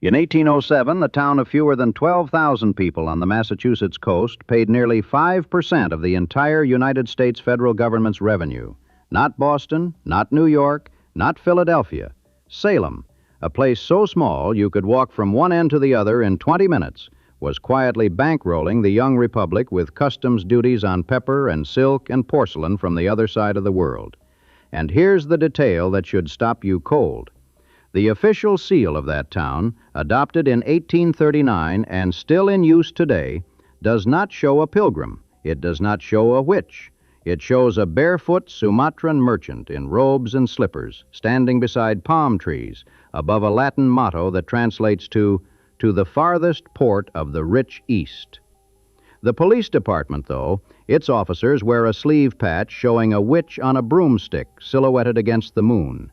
In 1807, the town of fewer than 12,000 people on the Massachusetts coast paid nearly 5% of the entire United States federal government's revenue. Not Boston, not New York, not Philadelphia. Salem, a place so small you could walk from one end to the other in 20 minutes, was quietly bankrolling the young republic with customs duties on pepper and silk and porcelain from the other side of the world. And here's the detail that should stop you cold. The official seal of that town, adopted in 1839 and still in use today, does not show a pilgrim. It does not show a witch. It shows a barefoot Sumatran merchant in robes and slippers, standing beside palm trees, above a Latin motto that translates to the farthest port of the rich East. The police department, though, its officers wear a sleeve patch showing a witch on a broomstick silhouetted against the moon.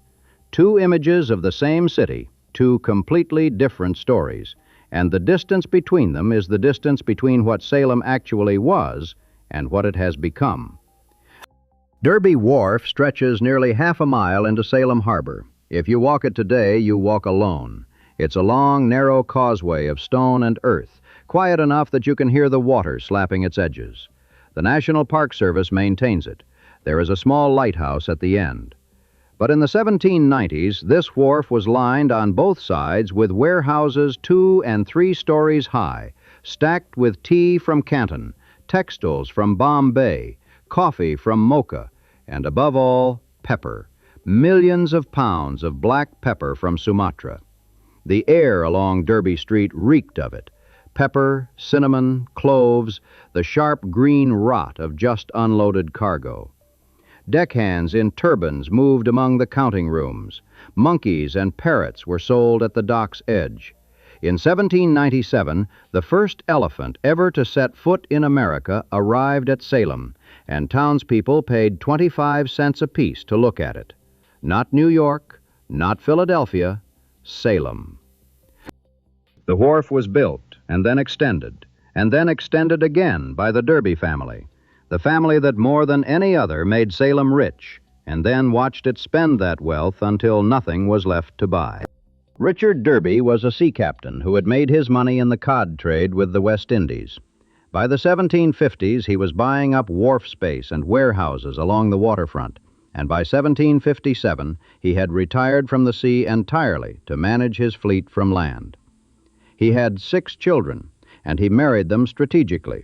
Two images of the same city, two completely different stories, and the distance between them is the distance between what Salem actually was and what it has become. Derby Wharf stretches nearly half a mile into Salem Harbor. If you walk it today, you walk alone. It's a long, narrow causeway of stone and earth, quiet enough that you can hear the water slapping its edges. The National Park Service maintains it. There is a small lighthouse at the end. But in the 1790s, this wharf was lined on both sides with warehouses 2 and 3 stories high, stacked with tea from Canton, textiles from Bombay, coffee from Mocha, and above all, pepper. Millions of pounds of black pepper from Sumatra. The air along Derby Street reeked of it. Pepper, cinnamon, cloves, the sharp green rot of just unloaded cargo. Deckhands in turbans moved among the counting rooms. Monkeys and parrots were sold at the dock's edge. In 1797, the first elephant ever to set foot in America arrived at Salem, and townspeople paid 25 cents apiece to look at it. Not New York, not Philadelphia, Salem. The wharf was built, and then extended again by the Derby family, the family that more than any other made Salem rich, and then watched it spend that wealth until nothing was left to buy. Richard Derby was a sea captain who had made his money in the cod trade with the West Indies. By the 1750s, he was buying up wharf space and warehouses along the waterfront, and by 1757, he had retired from the sea entirely to manage his fleet from land. He had 6 children, and he married them strategically.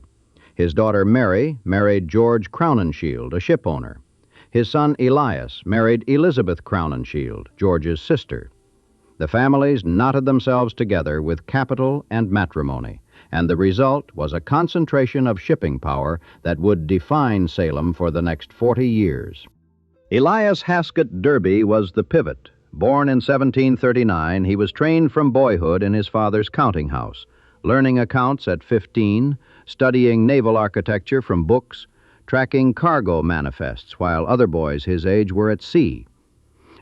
His daughter Mary married George Crowninshield, a shipowner. His son Elias married Elizabeth Crowninshield, George's sister. The families knotted themselves together with capital and matrimony, and the result was a concentration of shipping power that would define Salem for the next 40 years. Elias Hasket Derby was the pivot. Born in 1739, he was trained from boyhood in his father's counting house, learning accounts at 15, studying naval architecture from books, tracking cargo manifests while other boys his age were at sea.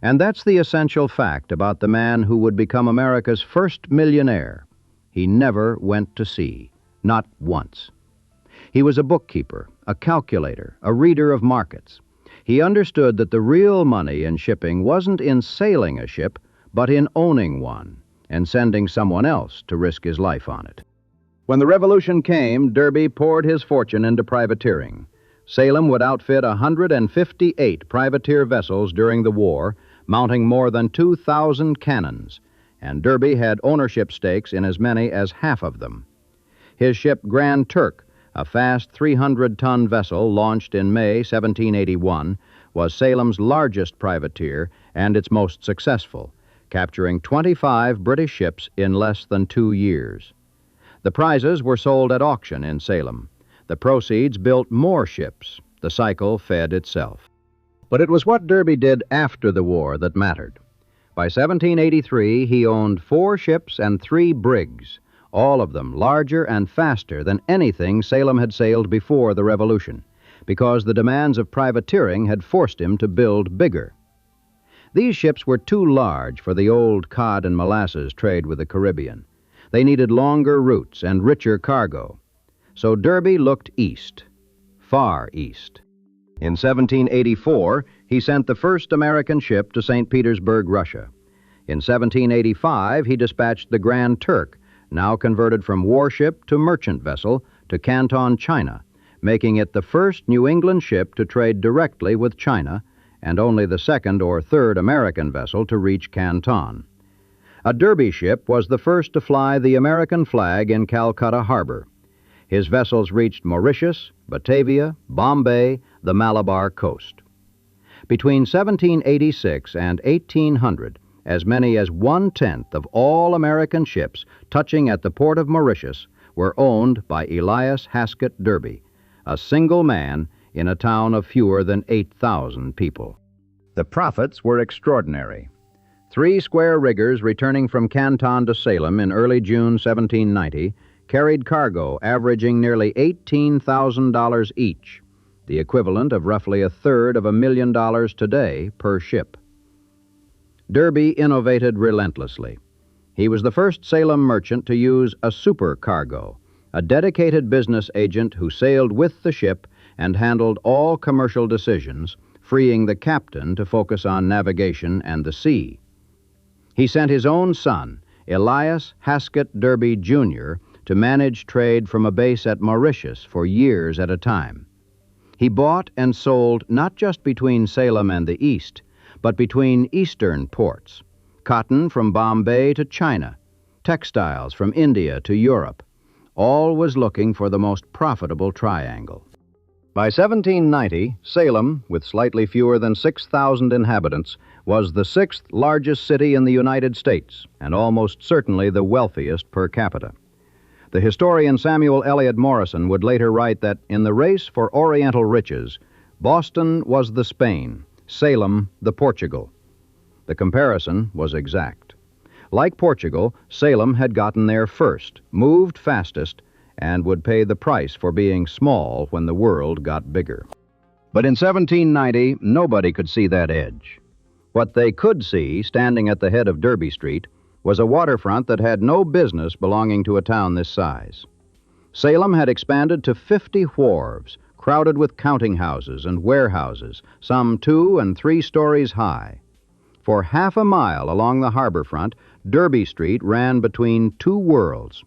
And that's the essential fact about the man who would become America's first millionaire. He never went to sea, not once. He was a bookkeeper, a calculator, a reader of markets. He understood that the real money in shipping wasn't in sailing a ship, but in owning one and sending someone else to risk his life on it. When the Revolution came, Derby poured his fortune into privateering. Salem would outfit 158 privateer vessels during the war, mounting more than 2,000 cannons, and Derby had ownership stakes in as many as half of them. His ship Grand Turk, a fast 300-ton vessel launched in May 1781, was Salem's largest privateer and its most successful, capturing 25 British ships in less than 2 years. The prizes were sold at auction in Salem. The proceeds built more ships. The cycle fed itself. But it was what Derby did after the war that mattered. By 1783, he owned 4 ships and 3 brigs, all of them larger and faster than anything Salem had sailed before the Revolution, because the demands of privateering had forced him to build bigger. These ships were too large for the old cod and molasses trade with the Caribbean. They needed longer routes and richer cargo. So Derby looked east, far east. In 1784, he sent the first American ship to St. Petersburg, Russia. In 1785, he dispatched the Grand Turk, now converted from warship to merchant vessel, to Canton, China, making it the first New England ship to trade directly with China and only the second or third American vessel to reach Canton. A Derby ship was the first to fly the American flag in Calcutta Harbor. His vessels reached Mauritius, Batavia, Bombay, the Malabar coast. Between 1786 and 1800, as many as 1/10 of all American ships touching at the port of Mauritius were owned by Elias Hasket Derby, a single man in a town of fewer than 8,000 people. The profits were extraordinary. 3 square riggers returning from Canton to Salem in early June 1790 carried cargo averaging nearly $18,000 each, the equivalent of roughly a third of $1 million today per ship. Derby innovated relentlessly. He was the first Salem merchant to use a supercargo, a dedicated business agent who sailed with the ship and handled all commercial decisions, freeing the captain to focus on navigation and the sea. He sent his own son, Elias Hasket Derby, Jr., to manage trade from a base at Mauritius for years at a time. He bought and sold not just between Salem and the East, but between eastern ports, cotton from Bombay to China, textiles from India to Europe. All was looking for the most profitable triangle. By 1790, Salem, with slightly fewer than 6,000 inhabitants, was the 6th largest city in the United States and almost certainly the wealthiest per capita. The historian Samuel Eliot Morison would later write that in the race for Oriental riches, Boston was the Spain, Salem the Portugal. The comparison was exact. Like Portugal, Salem had gotten there first, moved fastest, and would pay the price for being small when the world got bigger. But in 1790, nobody could see that edge. What they could see, standing at the head of Derby Street, was a waterfront that had no business belonging to a town this size. Salem had expanded to 50 wharves, crowded with counting houses and warehouses, some 2 and 3 stories high. For half a mile along the harbor front, Derby Street ran between 2 worlds.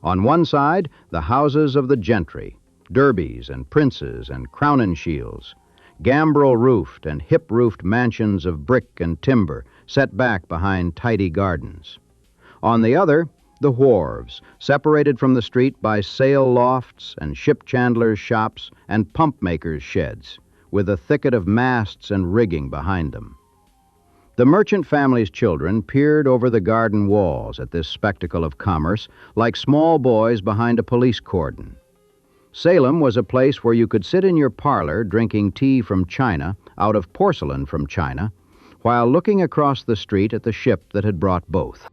On one side, the houses of the gentry, Derbys and princes and Crowninshields, gambrel-roofed and hip-roofed mansions of brick and timber set back behind tidy gardens. On the other, the wharves, separated from the street by sail lofts and ship chandlers' shops and pump makers' sheds, with a thicket of masts and rigging behind them. The merchant family's children peered over the garden walls at this spectacle of commerce like small boys behind a police cordon. Salem was a place where you could sit in your parlor drinking tea from China, out of porcelain from China, while looking across the street at the ship that had brought both.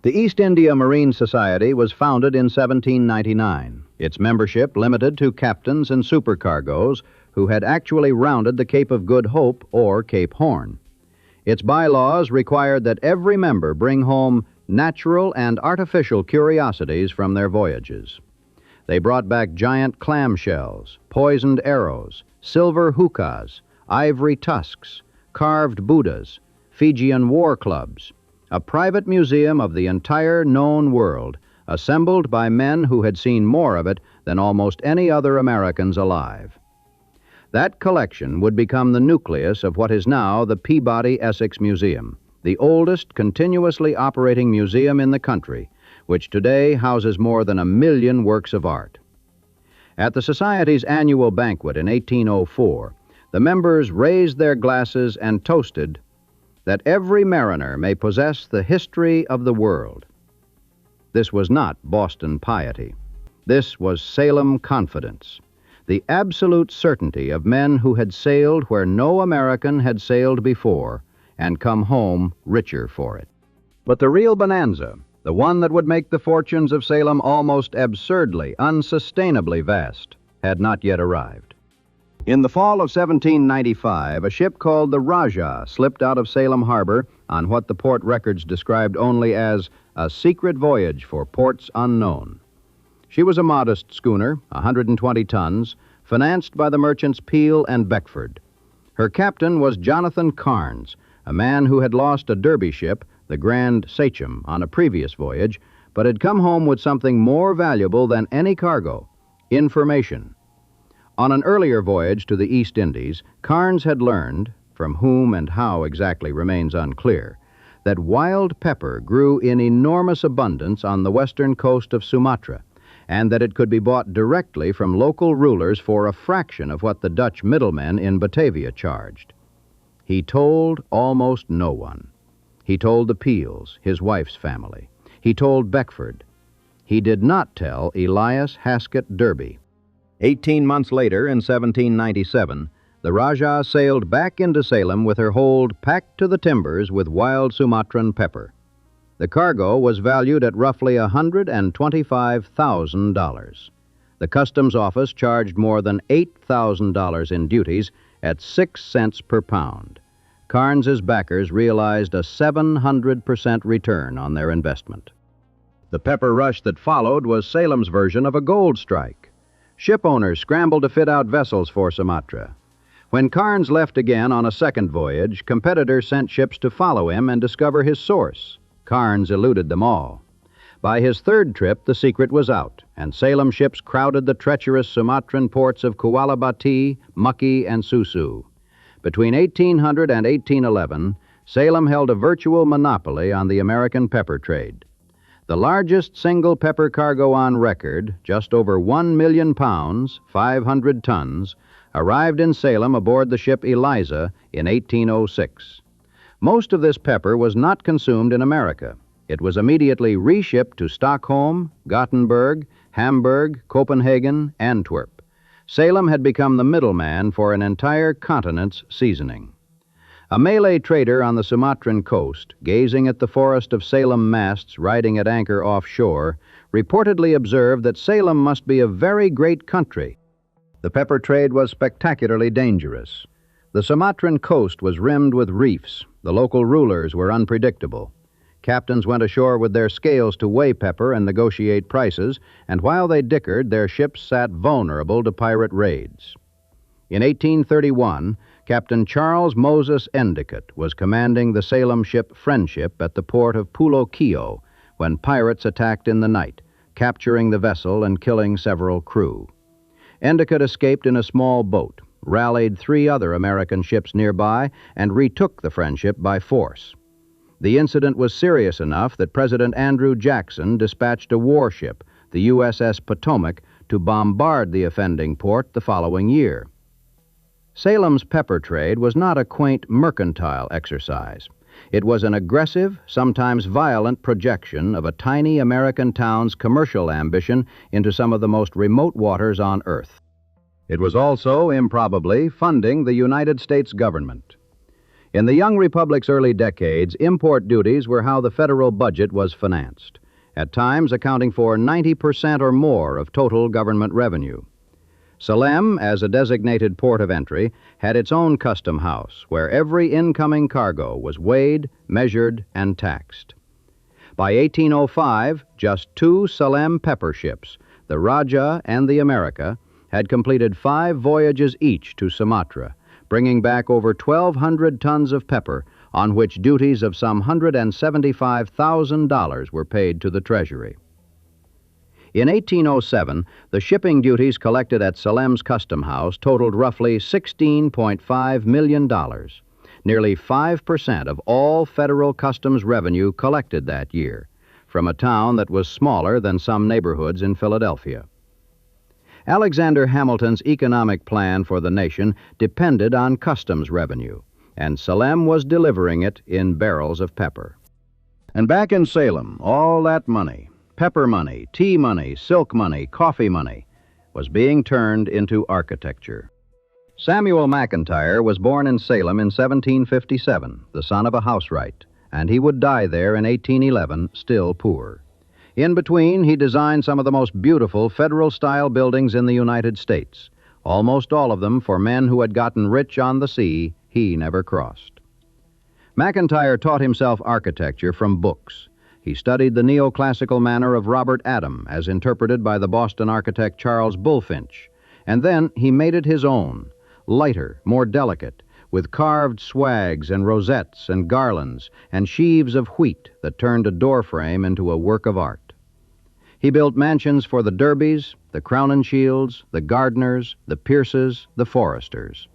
The East India Marine Society was founded in 1799, its membership limited to captains and supercargoes who had actually rounded the Cape of Good Hope or Cape Horn. Its bylaws required that every member bring home natural and artificial curiosities from their voyages. They brought back giant clamshells, poisoned arrows, silver hookahs, ivory tusks, carved Buddhas, Fijian war clubs, a private museum of the entire known world, assembled by men who had seen more of it than almost any other Americans alive. That collection would become the nucleus of what is now the Peabody Essex Museum, the oldest continuously operating museum in the country, which today houses more than 1 million works of art. At the Society's annual banquet in 1804, the members raised their glasses and toasted that every mariner may possess the history of the world. This was not Boston piety. This was Salem confidence, the absolute certainty of men who had sailed where no American had sailed before and come home richer for it. But the real bonanza, the one that would make the fortunes of Salem almost absurdly, unsustainably vast, had not yet arrived. In the fall of 1795, a ship called the Rajah slipped out of Salem Harbor on what the port records described only as a secret voyage for ports unknown. She was a modest schooner, 120 tons, financed by the merchants Peel and Beckford. Her captain was Jonathan Carnes, a man who had lost a Derby ship the grand sachem, on a previous voyage, but had come home with something more valuable than any cargo: information. On an earlier voyage to the East Indies, Carnes had learned, from whom and how exactly remains unclear, that wild pepper grew in enormous abundance on the western coast of Sumatra, and that it could be bought directly from local rulers for a fraction of what the Dutch middlemen in Batavia charged. He told almost no one. He told the Peels, his wife's family. He told Beckford. He did not tell Elias Hasket Derby. 18 months later, in 1797, the Rajah sailed back into Salem with her hold packed to the timbers with wild Sumatran pepper. The cargo was valued at roughly $125,000. The customs office charged more than $8,000 in duties at 6 cents per pound. Carnes's backers realized a 700% return on their investment. The pepper rush that followed was Salem's version of a gold strike. Ship owners scrambled to fit out vessels for Sumatra. When Carnes left again on a second voyage, competitors sent ships to follow him and discover his source. Carnes eluded them all. By his third trip, the secret was out, and Salem ships crowded the treacherous Sumatran ports of Kuala Bati, Mucky, and Susu. Between 1800 and 1811, Salem held a virtual monopoly on the American pepper trade. The largest single pepper cargo on record, just over 1 million pounds, 500 tons, arrived in Salem aboard the ship Elias in 1806. Most of this pepper was not consumed in America. It was immediately reshipped to Stockholm, Gothenburg, Hamburg, Copenhagen, Antwerp. Salem had become the middleman for an entire continent's seasoning. A Malay trader on the Sumatran coast, gazing at the forest of Salem masts riding at anchor offshore, reportedly observed that Salem must be a very great country. The pepper trade was spectacularly dangerous. The Sumatran coast was rimmed with reefs. The local rulers were unpredictable. Captains went ashore with their scales to weigh pepper and negotiate prices, and while they dickered, their ships sat vulnerable to pirate raids. In 1831, Captain Charles Moses Endicott was commanding the Salem ship Friendship at the port of Pulo Kio when pirates attacked in the night, capturing the vessel and killing several crew. Endicott escaped in a small boat, rallied 3 other American ships nearby, and retook the Friendship by force. The incident was serious enough that President Andrew Jackson dispatched a warship, the USS Potomac, to bombard the offending port the following year. Salem's pepper trade was not a quaint mercantile exercise. It was an aggressive, sometimes violent projection of a tiny American town's commercial ambition into some of the most remote waters on Earth. It was also, improbably, funding the United States government. In the young republic's early decades, import duties were how the federal budget was financed, at times accounting for 90% or more of total government revenue. Salem, as a designated port of entry, had its own custom house where every incoming cargo was weighed, measured, and taxed. By 1805, just 2 Salem pepper ships, the Rajah and the America, had completed 5 voyages each to Sumatra, bringing back over 1,200 tons of pepper, on which duties of some $175,000 were paid to the Treasury. In 1807, the shipping duties collected at Salem's custom house totaled roughly $16.5 million, nearly 5% of all federal customs revenue collected that year, from a town that was smaller than some neighborhoods in Philadelphia. Alexander Hamilton's economic plan for the nation depended on customs revenue, and Salem was delivering it in barrels of pepper. And back in Salem, all that money, pepper money, tea money, silk money, coffee money, was being turned into architecture. Samuel McIntire was born in Salem in 1757, the son of a housewright, and he would die there in 1811, still poor. In between, he designed some of the most beautiful federal-style buildings in the United States, almost all of them for men who had gotten rich on the sea he never crossed. McIntire taught himself architecture from books. He studied the neoclassical manner of Robert Adam, as interpreted by the Boston architect Charles Bulfinch, and then he made it his own, lighter, more delicate, with carved swags and rosettes and garlands and sheaves of wheat that turned a doorframe into a work of art. He built mansions for the Derbys, the Crowninshields, the Gardners, the Pierces, the Foresters.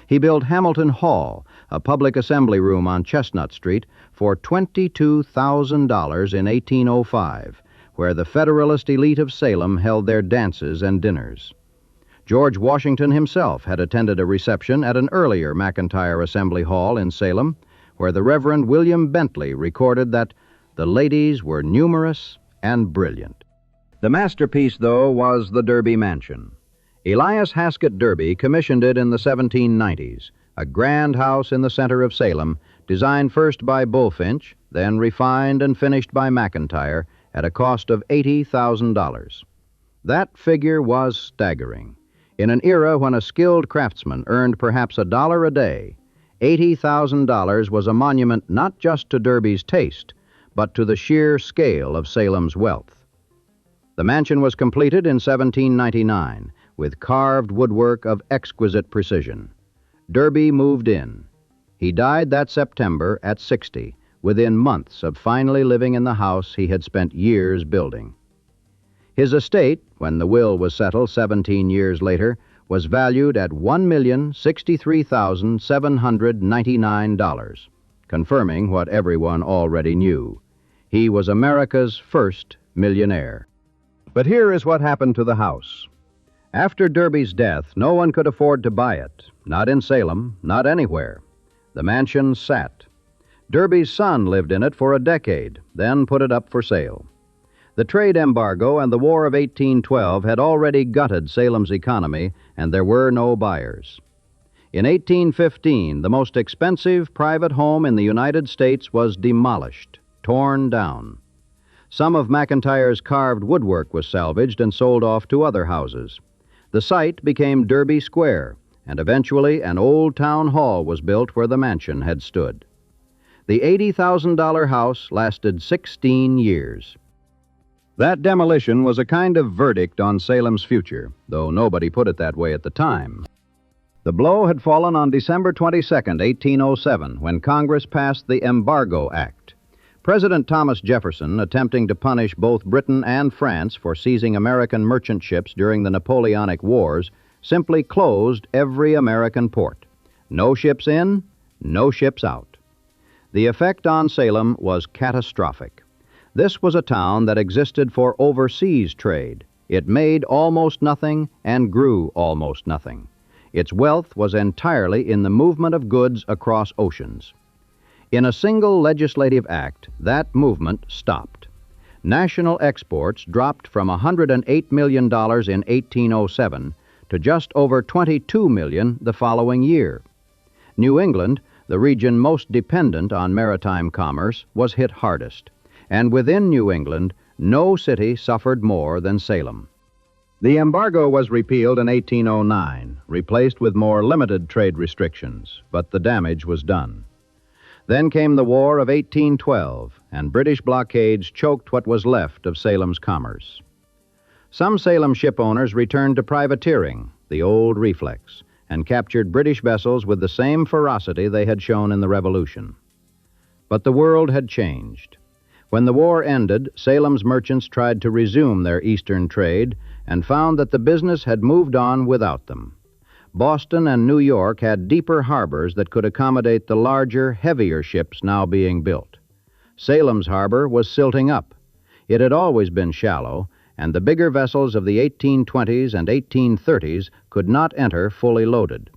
He built Hamilton Hall, a public assembly room on Chestnut Street, for $22,000 in 1805, where the Federalist elite of Salem held their dances and dinners. George Washington himself had attended a reception at an earlier McIntire Assembly Hall in Salem, where the Reverend William Bentley recorded that the ladies were numerous and brilliant. The masterpiece, though, was the Derby Mansion. Elias Hasket Derby commissioned it in the 1790s, a grand house in the center of Salem, designed first by Bulfinch, then refined and finished by McIntire at a cost of $80,000. That figure was staggering. In an era when a skilled craftsman earned perhaps $1 a day, $80,000 was a monument not just to Derby's taste, but to the sheer scale of Salem's wealth. The mansion was completed in 1799 with carved woodwork of exquisite precision. Derby moved in. He died that September at 60, within months of finally living in the house he had spent years building. His estate, when the will was settled 17 years later, was valued at $1,063,799, confirming what everyone already knew. He was America's first millionaire. But here is what happened to the house. After Derby's death, no one could afford to buy it, not in Salem, not anywhere. The mansion sat. Derby's son lived in it for a decade, then put it up for sale. The trade embargo and the War of 1812 had already gutted Salem's economy, and there were no buyers. In 1815, the most expensive private home in the United States was demolished, torn down. Some of McIntire's carved woodwork was salvaged and sold off to other houses. The site became Derby Square, and eventually an old town hall was built where the mansion had stood. The $80,000 house lasted 16 years. That demolition was a kind of verdict on Salem's future, though nobody put it that way at the time. The blow had fallen on December 22, 1807, when Congress passed the Embargo Act. President Thomas Jefferson, attempting to punish both Britain and France for seizing American merchant ships during the Napoleonic Wars, simply closed every American port. No ships in, no ships out. The effect on Salem was catastrophic. This was a town that existed for overseas trade. It made almost nothing and grew almost nothing. Its wealth was entirely in the movement of goods across oceans. In a single legislative act, that movement stopped. National exports dropped from $108 million in 1807 to just over $22 million the following year. New England, the region most dependent on maritime commerce, was hit hardest. And within New England, no city suffered more than Salem. The embargo was repealed in 1809, replaced with more limited trade restrictions, but the damage was done. Then came the War of 1812, and British blockades choked what was left of Salem's commerce. Some Salem ship owners returned to privateering, the old reflex, and captured British vessels with the same ferocity they had shown in the Revolution. But the world had changed. When the war ended, Salem's merchants tried to resume their eastern trade and found that the business had moved on without them. Boston and New York had deeper harbors that could accommodate the larger, heavier ships now being built. Salem's harbor was silting up. It had always been shallow, and the bigger vessels of the 1820s and 1830s could not enter fully loaded.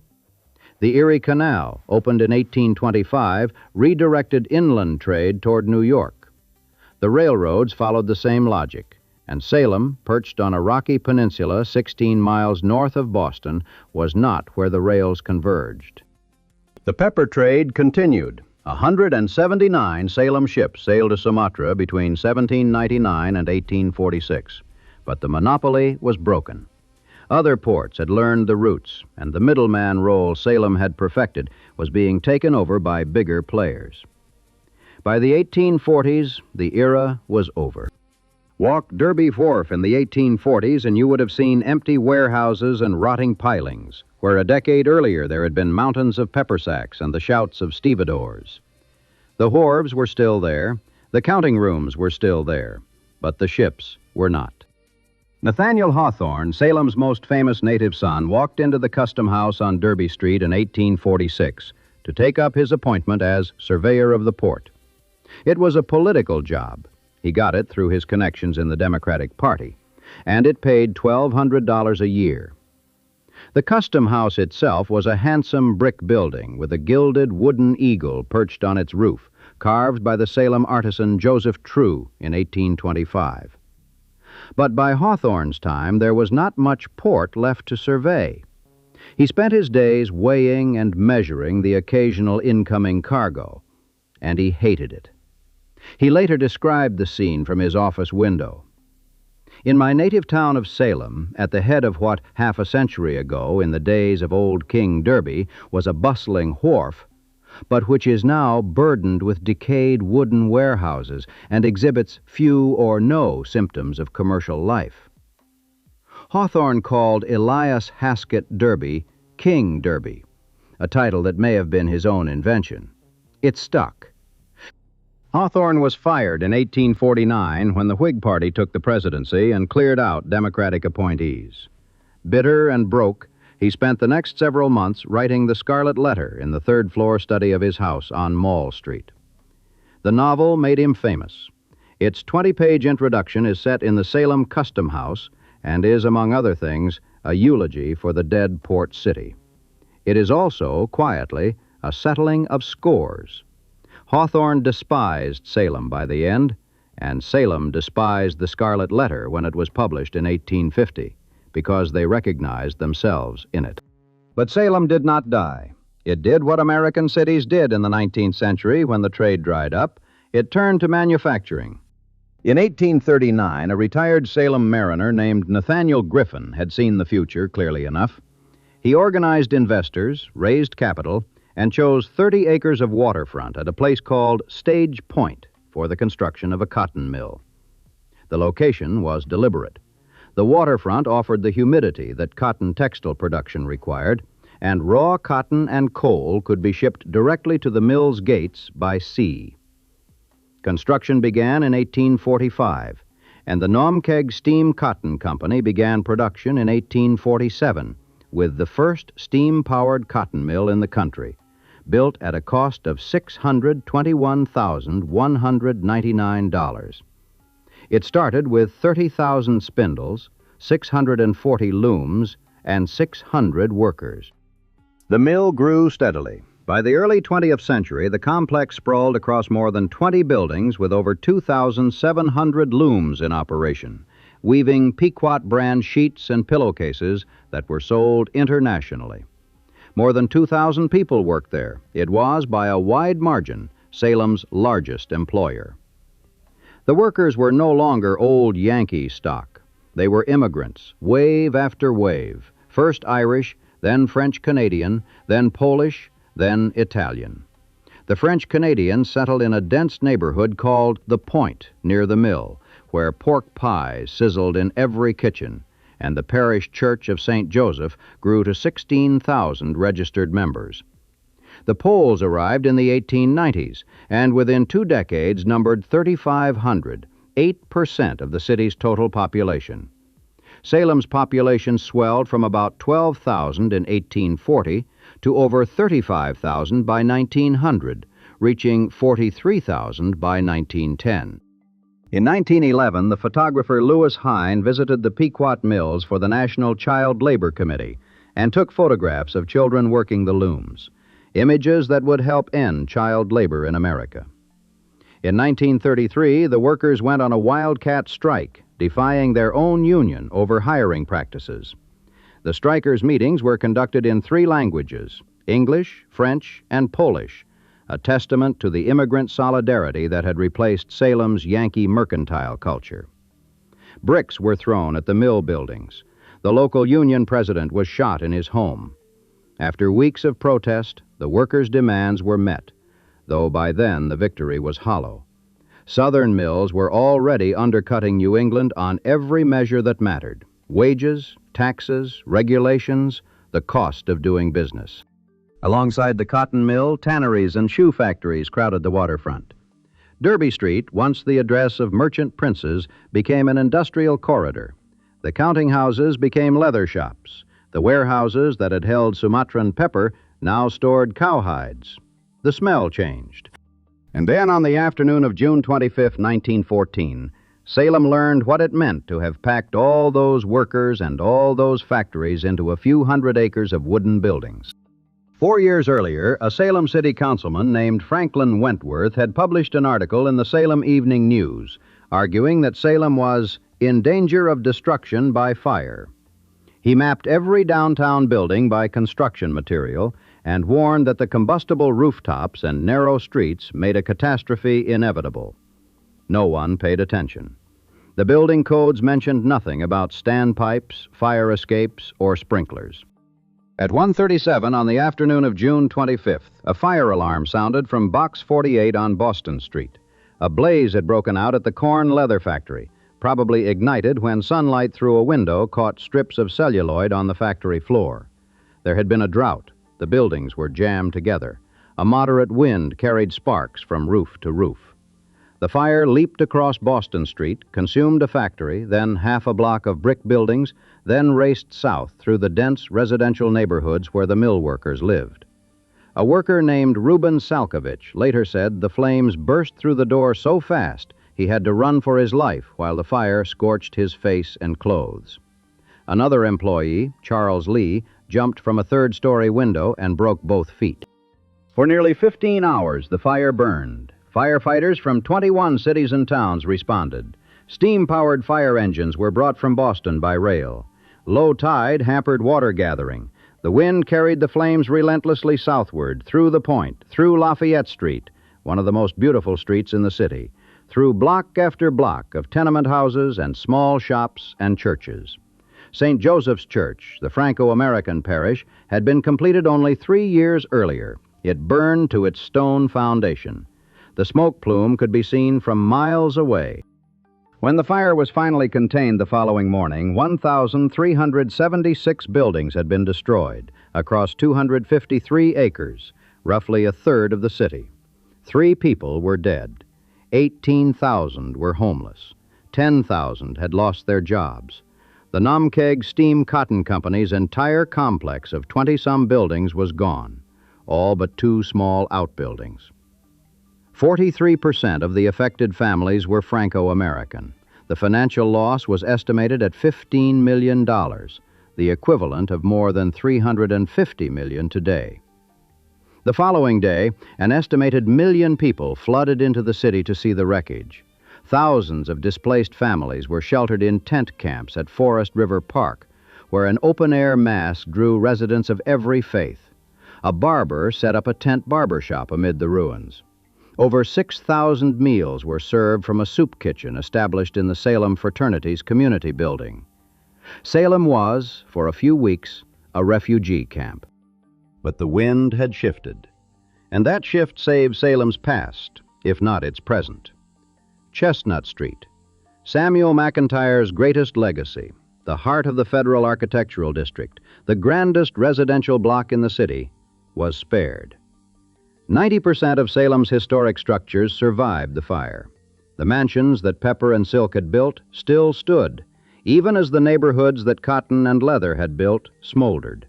The Erie Canal, opened in 1825, redirected inland trade toward New York. The railroads followed the same logic, and Salem, perched on a rocky peninsula 16 miles north of Boston, was not where the rails converged. The pepper trade continued. 179 Salem ships sailed to Sumatra between 1799 and 1846, but the monopoly was broken. Other ports had learned the routes, and the middleman role Salem had perfected was being taken over by bigger players. By the 1840s, the era was over. Walk Derby Wharf in the 1840s and you would have seen empty warehouses and rotting pilings, where a decade earlier there had been mountains of pepper sacks and the shouts of stevedores. The wharves were still there, the counting rooms were still there, but the ships were not. Nathaniel Hawthorne, Salem's most famous native son, walked into the Custom House on Derby Street in 1846 to take up his appointment as surveyor of the port. It was a political job. He got it through his connections in the Democratic Party, and it paid $1,200 a year. The Custom House itself was a handsome brick building with a gilded wooden eagle perched on its roof, carved by the Salem artisan Joseph True in 1825. But by Hawthorne's time, there was not much port left to survey. He spent his days weighing and measuring the occasional incoming cargo, and he hated it. He later described the scene from his office window. In my native town of Salem, at the head of what half a century ago, in the days of old King Derby, was a bustling wharf, but which is now burdened with decayed wooden warehouses and exhibits few or no symptoms of commercial life. Hawthorne called Elias Hasket Derby King Derby, a title that may have been his own invention. It stuck. Hawthorne was fired in 1849 when the Whig Party took the presidency and cleared out Democratic appointees. Bitter and broke, he spent the next several months writing The Scarlet Letter in the third-floor study of his house on Mall Street. The novel made him famous. Its 20-page introduction is set in the Salem Custom House and is, among other things, a eulogy for the dead port city. It is also, quietly, a settling of scores. Hawthorne despised Salem by the end, and Salem despised The Scarlet Letter when it was published in 1850. Because they recognized themselves in it. But Salem did not die. It did what American cities did in the 19th century when the trade dried up. It turned to manufacturing. In 1839, a retired Salem mariner named Nathaniel Griffin had seen the future clearly enough. He organized investors, raised capital, and chose 30 acres of waterfront at a place called Stage Point for the construction of a cotton mill. The location was deliberate. The waterfront offered the humidity that cotton textile production required, and raw cotton and coal could be shipped directly to the mill's gates by sea. Construction began in 1845, and the Naumkeag Steam Cotton Company began production in 1847 with the first steam-powered cotton mill in the country, built at a cost of $621,199. It started with 30,000 spindles, 640 looms, and 600 workers. The mill grew steadily. By the early 20th century, the complex sprawled across more than 20 buildings with over 2,700 looms in operation, weaving Pequot brand sheets and pillowcases that were sold internationally. More than 2,000 people worked there. It was, by a wide margin, Salem's largest employer. The workers were no longer old Yankee stock. They were immigrants, wave after wave, first Irish, then French-Canadian, then Polish, then Italian. The French-Canadians settled in a dense neighborhood called The Point, near the mill, where pork pies sizzled in every kitchen, and the parish church of St. Joseph grew to 16,000 registered members. The Poles arrived in the 1890s, and within 2 decades numbered 3,500, 8% of the city's total population. Salem's population swelled from about 12,000 in 1840 to over 35,000 by 1900, reaching 43,000 by 1910. In 1911, the photographer Lewis Hine visited the Pequot Mills for the National Child Labor Committee and took photographs of children working the looms, images that would help end child labor in America. In 1933, the workers went on a wildcat strike, defying their own union over hiring practices. The strikers' meetings were conducted in 3 languages, English, French, and Polish, a testament to the immigrant solidarity that had replaced Salem's Yankee mercantile culture. Bricks were thrown at the mill buildings. The local union president was shot in his home. After weeks of protest, the workers' demands were met, though by then the victory was hollow. Southern mills were already undercutting New England on every measure that mattered: wages, taxes, regulations, the cost of doing business. Alongside the cotton mill, tanneries and shoe factories crowded the waterfront. Derby Street, once the address of merchant princes, became an industrial corridor. The counting houses became leather shops. The warehouses that had held Sumatran pepper now stored cowhides. The smell changed. And then on the afternoon of June 25, 1914, Salem learned what it meant to have packed all those workers and all those factories into a few hundred acres of wooden buildings. 4 years earlier, a Salem city councilman named Franklin Wentworth had published an article in the Salem Evening News, arguing that Salem was in danger of destruction by fire. He mapped every downtown building by construction material and warned that the combustible rooftops and narrow streets made a catastrophe inevitable. No one paid attention. The building codes mentioned nothing about standpipes, fire escapes, or sprinklers. At 1:37 on the afternoon of June 25th, a fire alarm sounded from Box 48 on Boston Street. A blaze had broken out at the Corn Leather Factory, probably ignited when sunlight through a window caught strips of celluloid on the factory floor. There had been a drought. The buildings were jammed together. A moderate wind carried sparks from roof to roof. The fire leaped across Boston Street, consumed a factory, then half a block of brick buildings, then raced south through the dense residential neighborhoods where the mill workers lived. A worker named Reuben Salkovich later said the flames burst through the door so fast he had to run for his life while the fire scorched his face and clothes. Another employee, Charles Lee, jumped from a third-story window and broke both feet. For nearly 15 hours, the fire burned. Firefighters from 21 cities and towns responded. Steam-powered fire engines were brought from Boston by rail. Low tide hampered water gathering. The wind carried the flames relentlessly southward, through the Point, through Lafayette Street, one of the most beautiful streets in the city, through block after block of tenement houses and small shops and churches. St. Joseph's Church, the Franco-American parish, had been completed only 3 years earlier. It burned to its stone foundation. The smoke plume could be seen from miles away. When the fire was finally contained the following morning, 1,376 buildings had been destroyed across 253 acres, roughly a third of the city. 3 people were dead. 18,000 were homeless. 10,000 had lost their jobs. The Naumkeag Steam Cotton Company's entire complex of 20-some buildings was gone, all but 2 small outbuildings. 43% of the affected families were Franco-American. The financial loss was estimated at $15 million, the equivalent of more than $350 million today. The following day, an estimated 1 million people flooded into the city to see the wreckage. Thousands of displaced families were sheltered in tent camps at Forest River Park, where an open-air mass drew residents of every faith. A barber set up a tent barber shop amid the ruins. Over 6,000 meals were served from a soup kitchen established in the Salem Fraternities community building. Salem was, for a few weeks, a refugee camp. But the wind had shifted, and that shift saved Salem's past, if not its present. Chestnut Street, Samuel McIntire's greatest legacy, the heart of the Federal Architectural District, the grandest residential block in the city, was spared. 90% of Salem's historic structures survived the fire. The mansions that Pepper and Silk had built still stood, even as the neighborhoods that Cotton and Leather had built smoldered.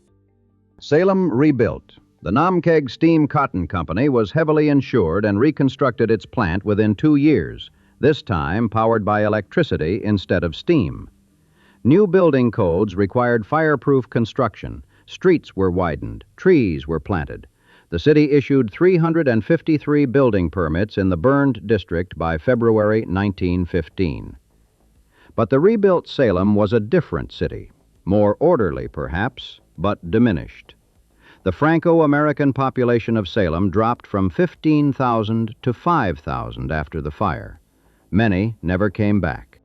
Salem rebuilt. The Naumkeag Steam Cotton Company was heavily insured and reconstructed its plant within 2 years, this time powered by electricity instead of steam. New building codes required fireproof construction. Streets were widened. Trees were planted. The city issued 353 building permits in the burned district by February 1915. But the rebuilt Salem was a different city, more orderly perhaps, but diminished. The Franco-American population of Salem dropped from 15,000 to 5,000 after the fire. Many never came back.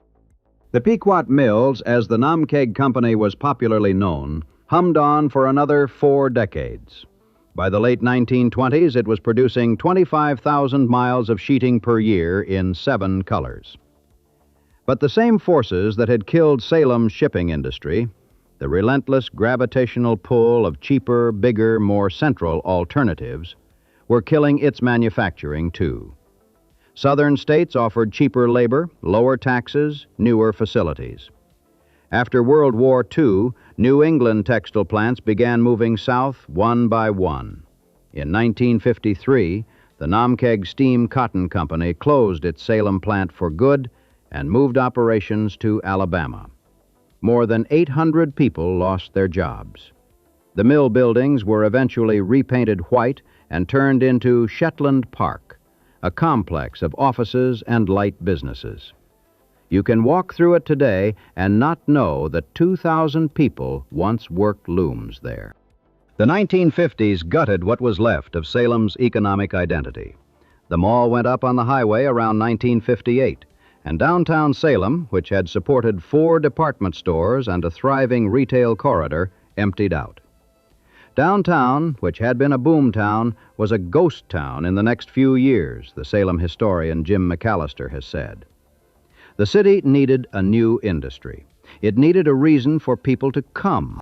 The Pequot Mills, as the Naumkeag Company was popularly known, hummed on for another 4 decades. By the late 1920s, it was producing 25,000 miles of sheeting per year in 7 colors. But the same forces that had killed Salem's shipping industry, the relentless gravitational pull of cheaper, bigger, more central alternatives, were killing its manufacturing too. Southern states offered cheaper labor, lower taxes, newer facilities. After World War II, New England textile plants began moving south one by one. In 1953, the Naumkeag Steam Cotton Company closed its Salem plant for good and moved operations to Alabama. More than 800 people lost their jobs. The mill buildings were eventually repainted white and turned into Shetland Park, a complex of offices and light businesses. You can walk through it today and not know that 2,000 people once worked looms there. The 1950s gutted what was left of Salem's economic identity. The mall went up on the highway around 1958, and downtown Salem, which had supported 4 department stores and a thriving retail corridor, emptied out. Downtown, which had been a boom town, was a ghost town in the next few years, the Salem historian Jim McAllister has said. The city needed a new industry. It needed a reason for people to come.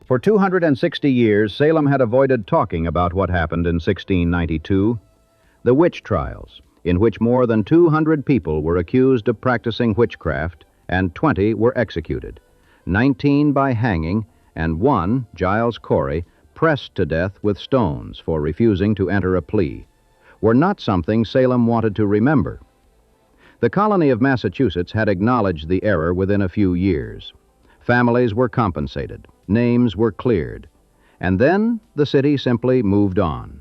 For 260 years, Salem had avoided talking about what happened in 1692, the witch trials, in which more than 200 people were accused of practicing witchcraft, and 20 were executed, 19 by hanging, and 1, Giles Corey, pressed to death with stones for refusing to enter a plea, were not something Salem wanted to remember. The colony of Massachusetts had acknowledged the error within a few years. Families were compensated, names were cleared, and then the city simply moved on.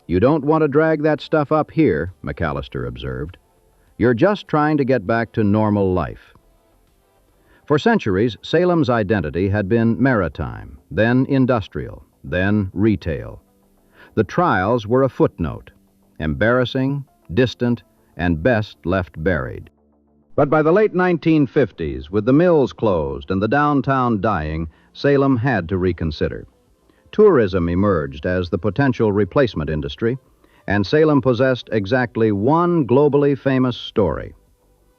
"You don't want to drag that stuff up here," McAllister observed. "You're just trying to get back to normal life." For centuries, Salem's identity had been maritime, then industrial, then retail. The trials were a footnote, embarrassing, distant, and best left buried. But by the late 1950s, with the mills closed and the downtown dying, Salem had to reconsider. Tourism emerged as the potential replacement industry, and Salem possessed exactly one globally famous story.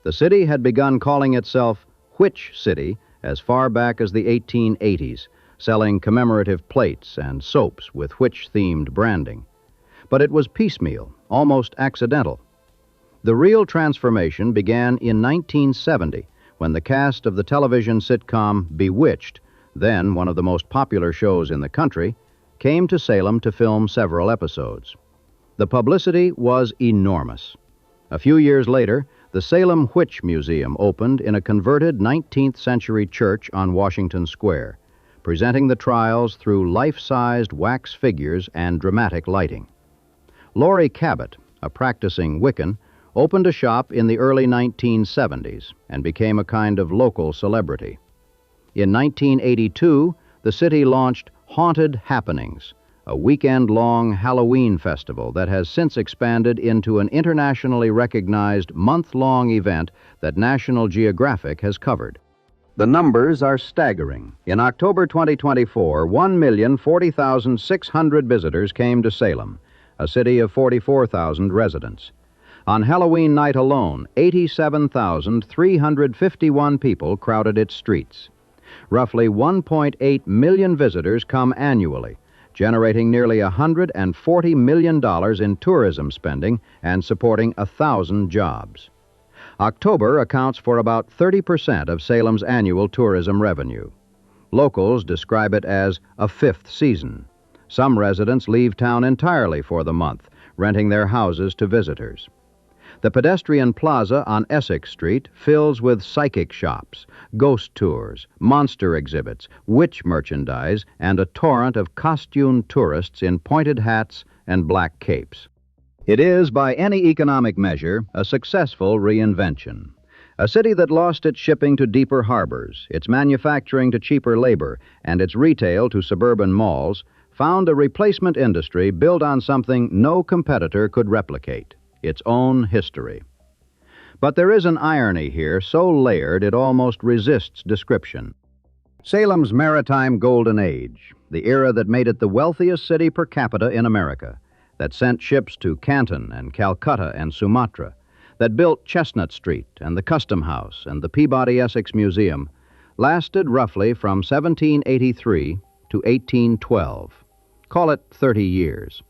The city had begun calling itself Witch City as far back as the 1880s, selling commemorative plates and soaps with witch-themed branding. But it was piecemeal, almost accidental. The real transformation began in 1970, when the cast of the television sitcom Bewitched, then one of the most popular shows in the country, came to Salem to film several episodes. The publicity was enormous. A few years later, the Salem Witch Museum opened in a converted 19th century church on Washington Square, presenting the trials through life-sized wax figures and dramatic lighting. Laurie Cabot, a practicing Wiccan, opened a shop in the early 1970s and became a kind of local celebrity. In 1982, the city launched Haunted Happenings, a weekend-long Halloween festival that has since expanded into an internationally recognized month-long event that National Geographic has covered. The numbers are staggering. In October 2024, 1,040,600 visitors came to Salem, a city of 44,000 residents. On Halloween night alone, 87,351 people crowded its streets. Roughly 1.8 million visitors come annually, generating nearly $140 million in tourism spending and supporting 1,000 jobs. October accounts for about 30% of Salem's annual tourism revenue. Locals describe it as a fifth season. Some residents leave town entirely for the month, renting their houses to visitors. The pedestrian plaza on Essex Street fills with psychic shops, ghost tours, monster exhibits, witch merchandise, and a torrent of costumed tourists in pointed hats and black capes. It is, by any economic measure, a successful reinvention. A city that lost its shipping to deeper harbors, its manufacturing to cheaper labor, and its retail to suburban malls, found a replacement industry built on something no competitor could replicate: its own history. But there is an irony here so layered it almost resists description. Salem's maritime golden age, the era that made it the wealthiest city per capita in America, that sent ships to Canton and Calcutta and Sumatra, that built Chestnut Street and the Custom House and the Peabody Essex Museum, lasted roughly from 1783 to 1812. Call it 30 years.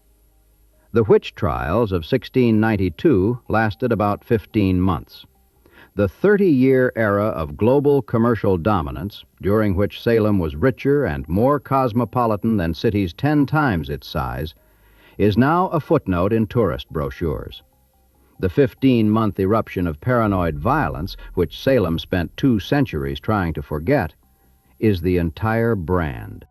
The witch trials of 1692 lasted about 15 months. The 30-year era of global commercial dominance, during which Salem was richer and more cosmopolitan than cities 10 times its size, is now a footnote in tourist brochures. The 15-month eruption of paranoid violence, which Salem spent 2 centuries trying to forget, is the entire brand.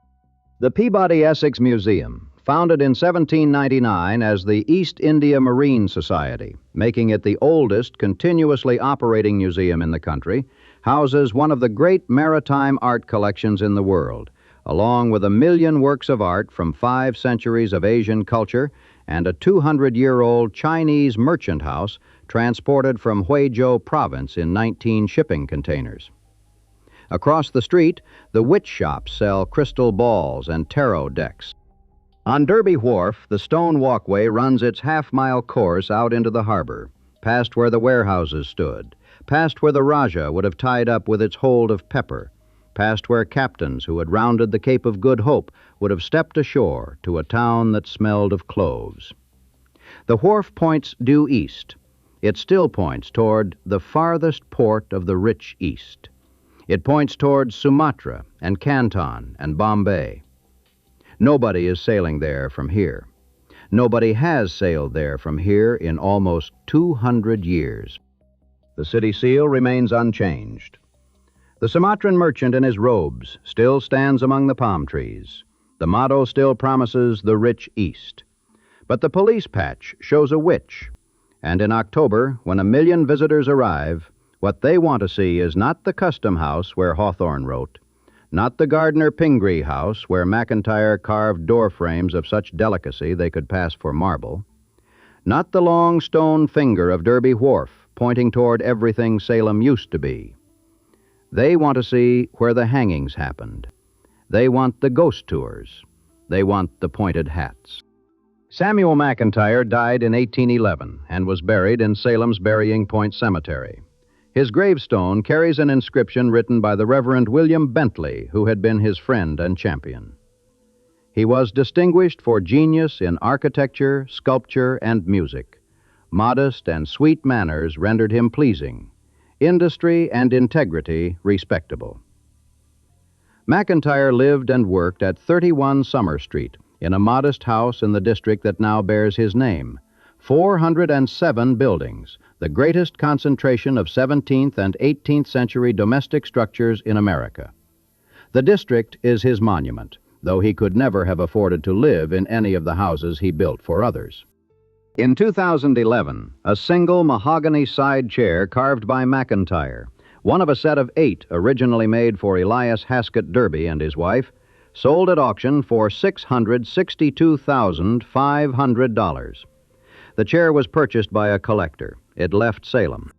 The Peabody Essex Museum, founded in 1799 as the East India Marine Society, making it the oldest continuously operating museum in the country, houses one of the great maritime art collections in the world, along with 1 million works of art from 5 centuries of Asian culture and a 200-year-old Chinese merchant house transported from Huizhou province in 19 shipping containers. Across the street, the witch shops sell crystal balls and tarot decks. On Derby Wharf, the stone walkway runs its half-mile course out into the harbor, past where the warehouses stood, past where the Rajah would have tied up with its hold of pepper, past where captains who had rounded the Cape of Good Hope would have stepped ashore to a town that smelled of cloves. The wharf points due east. It still points toward the farthest port of the rich East. It points toward Sumatra and Canton and Bombay. Nobody is sailing there from here. Nobody has sailed there from here in almost 200 years. The city seal remains unchanged. The Sumatran merchant in his robes still stands among the palm trees. The motto still promises the rich East. But the police patch shows a witch. And in October, when 1 million visitors arrive, what they want to see is not the Custom House where Hawthorne wrote, not the Gardner Pingree House where McIntire carved door frames of such delicacy they could pass for marble, not the long stone finger of Derby Wharf pointing toward everything Salem used to be. They want to see where the hangings happened. They want the ghost tours. They want the pointed hats. Samuel McIntire died in 1811 and was buried in Salem's Burying Point Cemetery. His gravestone carries an inscription written by the Reverend William Bentley, who had been his friend and champion. He was distinguished for genius in architecture, sculpture, and music. Modest and sweet manners rendered him pleasing. Industry and integrity respectable. McIntire lived and worked at 31 Summer Street, in a modest house in the district that now bears his name. 407 buildings, the greatest concentration of 17th and 18th century domestic structures in America. The district is his monument, though he could never have afforded to live in any of the houses he built for others. In 2011, a single mahogany side chair carved by McIntire, one of a set of 8 originally made for Elias Hasket Derby and his wife, sold at auction for $662,500. The chair was purchased by a collector. It left Salem.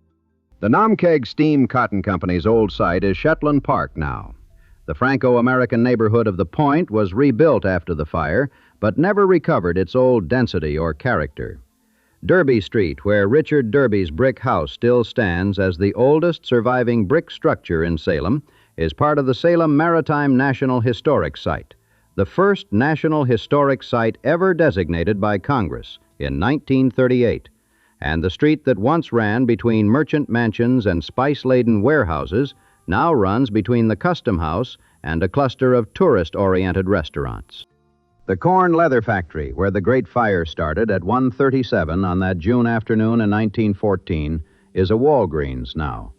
The Naumkeag Steam Cotton Company's old site is Shetland Park now. The Franco-American neighborhood of the Point was rebuilt after the fire, but never recovered its old density or character. Derby Street, where Richard Derby's brick house still stands as the oldest surviving brick structure in Salem, is part of the Salem Maritime National Historic Site, the first National Historic Site ever designated by Congress in 1938, and the street that once ran between merchant mansions and spice-laden warehouses now runs between the Custom House and a cluster of tourist-oriented restaurants. The Corn Leather Factory, where the Great Fire started at 1:37 on that June afternoon in 1914, is a Walgreens now.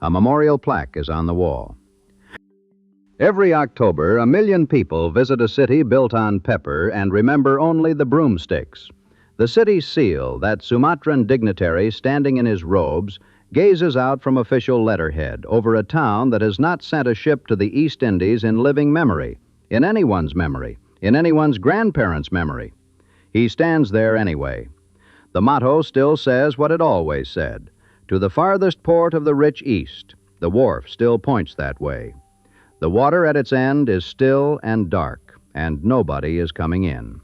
A memorial plaque is on the wall. Every October, 1 million people visit a city built on pepper and remember only the broomsticks. The city's seal, that Sumatran dignitary standing in his robes, gazes out from official letterhead over a town that has not sent a ship to the East Indies in living memory, in anyone's memory, in anyone's grandparents' memory. He stands there anyway. The motto still says what it always said, to the farthest port of the rich East. The wharf still points that way. The water at its end is still and dark, and nobody is coming in.